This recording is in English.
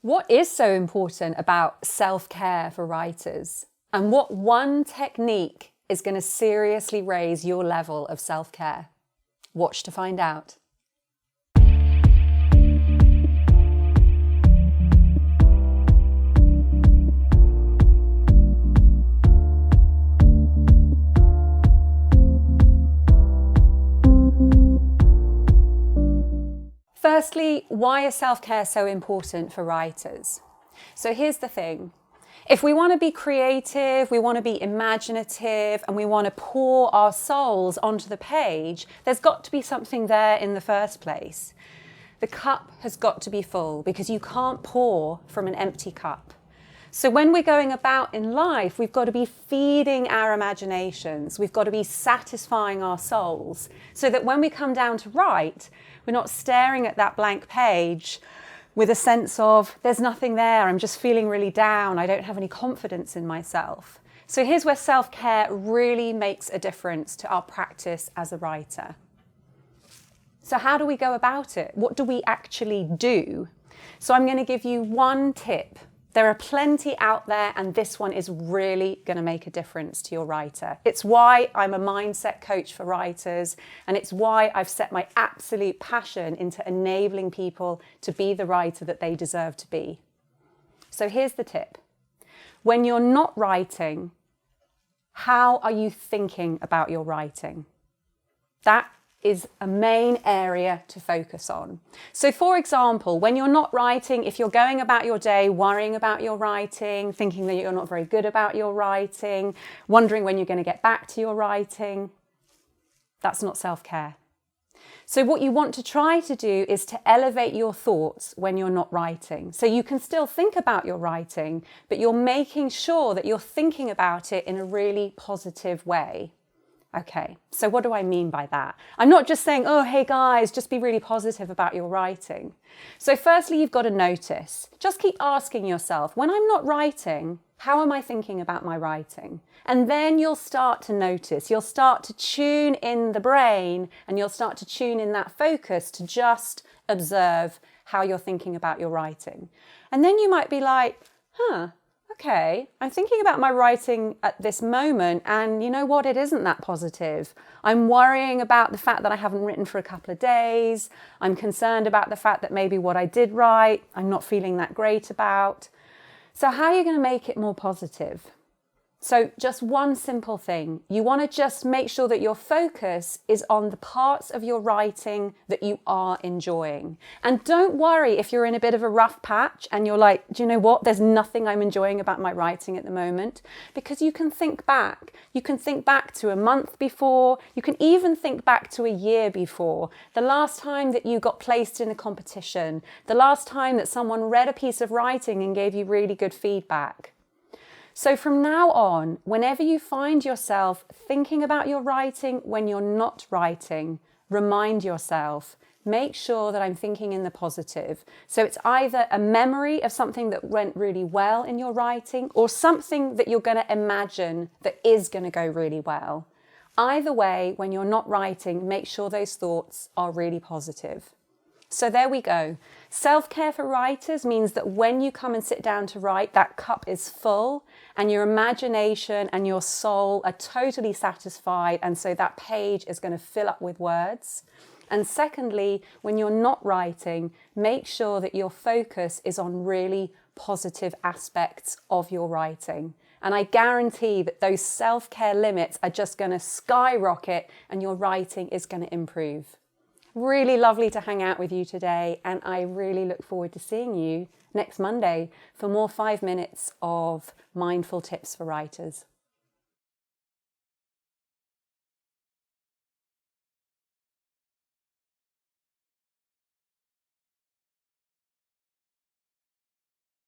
What is so important about self-care for writers? And what one technique is going to seriously raise your level of self-care? Watch to find out. Firstly, why is self-care so important for writers? So here's the thing. If we want to be creative, we want to be imaginative, and we want to pour our souls onto the page, there's got to be something there in the first place. The cup has got to be full because you can't pour from an empty cup. So when we're going about in life, we've got to be feeding our imaginations. We've got to be satisfying our souls so that when we come down to write, we're not staring at that blank page with a sense of there's nothing there. I'm just feeling really down. I don't have any confidence in myself. So here's where self-care really makes a difference to our practice as a writer. So how do we go about it? What do we actually do? So I'm going to give you one tip. There are plenty out there, and this one is really going to make a difference to your writer. It's why I'm a mindset coach for writers, and it's why I've set my absolute passion into enabling people to be the writer that they deserve to be. So here's the tip. When you're not writing, how are you thinking about your writing? That is a main area to focus on. So for example, when you're not writing, if you're going about your day worrying about your writing, thinking that you're not very good about your writing, wondering when you're going to get back to your writing, that's not self-care. So what you want to try to do is to elevate your thoughts when you're not writing. So you can still think about your writing, but you're making sure that you're thinking about it in a really positive way. Okay, so what do I mean by that? I'm not just saying, oh, hey guys, just be really positive about your writing. So firstly, you've got to notice. Just keep asking yourself, when I'm not writing, how am I thinking about my writing? And then you'll start to notice. You'll start to tune in the brain and you'll start to tune in that focus to just observe how you're thinking about your writing. And then you might be like, okay, I'm thinking about my writing at this moment, and you know what? It isn't that positive. I'm worrying about the fact that I haven't written for a couple of days. I'm concerned about the fact that maybe what I did write, I'm not feeling that great about. So how are you going to make it more positive? So just one simple thing. You want to just make sure that your focus is on the parts of your writing that you are enjoying. And don't worry if you're in a bit of a rough patch and you're like, do you know what? There's nothing I'm enjoying about my writing at the moment. Because you can think back. You can think back to a month before. You can even think back to a year before. The last time that you got placed in a competition. The last time that someone read a piece of writing and gave you really good feedback. So from now on, whenever you find yourself thinking about your writing when you're not writing, remind yourself, make sure that I'm thinking in the positive. So it's either a memory of something that went really well in your writing or something that you're going to imagine that is going to go really well. Either way, when you're not writing, make sure those thoughts are really positive. So there we go. Self-care for writers means that when you come and sit down to write, that cup is full and your imagination and your soul are totally satisfied, and so that page is going to fill up with words. And secondly, when you're not writing, make sure that your focus is on really positive aspects of your writing. And I guarantee that those self-care limits are just going to skyrocket and your writing is going to improve. Really lovely to hang out with you today, and I really look forward to seeing you next Monday for more 5 minutes of mindful tips for writers.